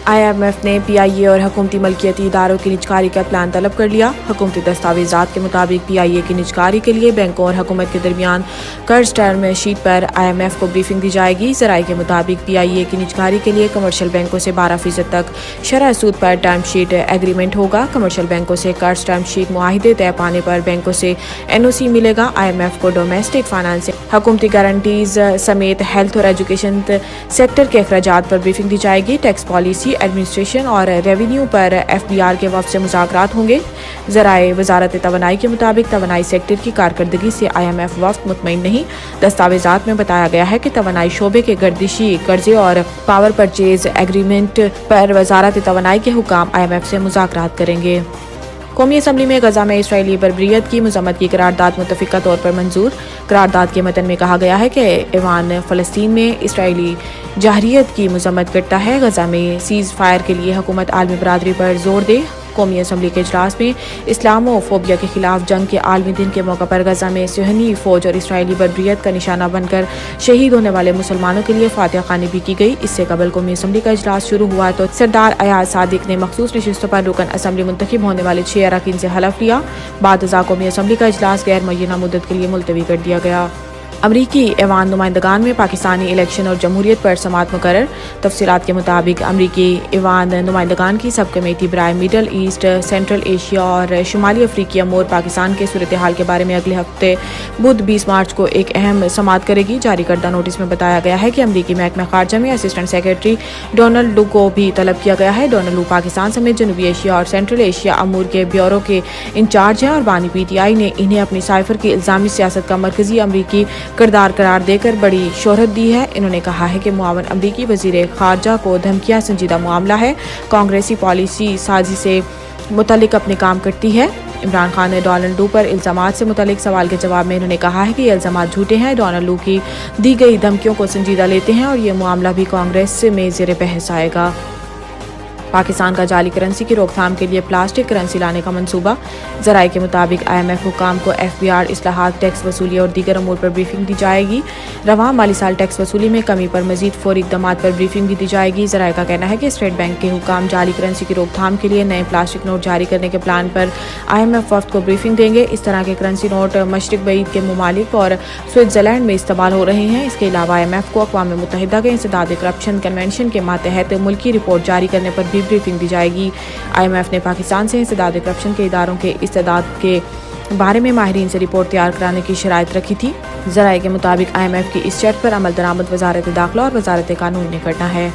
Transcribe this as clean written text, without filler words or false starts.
IMF نے PIA اور حکومتی ملکیتی اداروں کی نجکاری کا پلان طلب کر لیا۔ حکومتی دستاویزات کے مطابق PIA کی نجکاری کے لیے بینکوں اور حکومت کے درمیان قرض ٹرم شیٹ پر IMF کو بریفنگ دی جائے گی۔ ذرائع کے مطابق PIA کی نجکاری کے لیے کمرشل بینکوں سے 12% تک شرح سود پر ٹرم شیٹ ایگریمنٹ ہوگا۔ کمرشل بینکوں سے قرض ٹرم شیٹ معاہدے طے پانے پر بینکوں سے NOC ملے گا۔ IMF کو ڈومیسٹک فائنانس، حکومتی گارنٹیز سمیت ہیلتھ اور ایجوکیشن سیکٹر کے اخراجات پر بریفنگ دی جائے گی۔ ٹیکس پالیسی، ایڈمنسٹریشن اور ریونیو پر FBR کے وفد سے مذاکرات ہوں گے۔ ذرائع وزارت توانائی کے مطابق توانائی سیکٹر کی کارکردگی سے IMF وفد مطمئن نہیں۔ دستاویزات میں بتایا گیا ہے کہ توانائی شعبے کے گردشی قرضے اور پاور پرچیز ایگریمنٹ پر وزارت توانائی کے حکام IMF سے مذاکرات کریں گے۔ قومی اسمبلی میں غزہ میں اسرائیلی بربریت کی مذمت کی قرارداد متفقہ طور پر منظور۔ قرارداد کے متن میں کہا گیا ہے کہ ایوان فلسطین میں اسرائیلی جارحیت کی مذمت کرتا ہے۔ غزہ میں سیز فائر کے لیے حکومت عالمی برادری پر زور دے۔ قومی اسمبلی کے اجلاس میں اسلامو فوبیا کے خلاف جنگ کے عالمی دن کے موقع پر غزہ میں صہیونی فوج اور اسرائیلی بربریت کا نشانہ بن کر شہید ہونے والے مسلمانوں کے لیے فاتحہ خوانی بھی کی گئی۔ اس سے قبل قومی اسمبلی کا اجلاس شروع ہوا تو سردار ایاز صادق نے مخصوص نشستوں پر رکن اسمبلی منتخب ہونے والے 6 اراکین سے حلف لیا۔ بعد ازاں قومی اسمبلی کا اجلاس غیر معینہ مدت کے لیے ملتوی کر دیا گیا۔ امریکی ایوان نمائندگان میں پاکستانی الیکشن اور جمہوریت پر سماعت مقرر۔ تفصیلات کے مطابق امریکی ایوان نمائندگان کی سب کمیٹی برائے مڈل ایسٹ، سینٹرل ایشیا اور شمالی افریقی امور پاکستان کے صورتحال کے بارے میں اگلے ہفتے بدھ 20 مارچ کو ایک اہم سماعت کرے گی۔ جاری کردہ نوٹس میں بتایا گیا ہے کہ امریکی محکمہ خارجہ میں اسسٹنٹ سیکرٹری ڈونلڈ لو کو بھی طلب کیا گیا ہے۔ ڈونلڈ لو پاکستان سمیت جنوبی ایشیا اور سینٹرل ایشیا امور کے بیورو کے انچارج ہیں اور بانی PTI نے انہیں اپنی سائفر کی الزامی سیاست کا مرکزی امریکی کردار قرار دے کر بڑی شہرت دی ہے۔ انہوں نے کہا ہے کہ معاون امریکی وزیر خارجہ کو دھمکیاں سنجیدہ معاملہ ہے، کانگریسی پالیسی سازی سے متعلق اپنے کام کرتی ہے۔ عمران خان نے ڈونلڈ لو پر الزامات سے متعلق سوال کے جواب میں انہوں نے کہا ہے کہ یہ الزامات جھوٹے ہیں۔ ڈونلڈ لو کی دی گئی دھمکیوں کو سنجیدہ لیتے ہیں اور یہ معاملہ بھی کانگریس میں زیر بحث آئے گا۔ پاکستان کا جعلی کرنسی کی روک تھام کے لیے پلاسٹک کرنسی لانے کا منصوبہ۔ ذرائع کے مطابق IMF حکام کو FBR اصلاحات، ٹیکس وصولی اور دیگر امور پر بریفنگ دی جائے گی۔ رواں مالی سال ٹیکس وصولی میں کمی پر مزید فوری اقدامات پر بریفنگ بھی دی جائے گی۔ ذرائع کا کہنا ہے کہ اسٹیٹ بینک کے حکام جعلی کرنسی کی روک تھام کے لیے نئے پلاسٹک نوٹ جاری کرنے کے پلان پر IMF وفد کو بریفنگ دیں گے۔ اس طرح کے کرنسی نوٹ مشرق بعید کے ممالک اور سوئٹزرلینڈ میں استعمال ہو رہے ہیں۔ اس کے علاوہ IMF کو اقوام متحدہ کے انسداد کرپشن کنونشن کے ماتحت ملکی رپورٹ جاری کرنے پر بھی بریفنگ دی جائے گی۔ IMF نے پاکستان سے انسداد کرپشن کے اداروں کے استعداد کے بارے میں ماہرین سے رپورٹ تیار کرانے کی شرائط رکھی تھی۔ ذرائع کے مطابق IMF کی اس شرط پر عمل درآمد وزارت داخلہ اور وزارت قانون نے کرنا ہے۔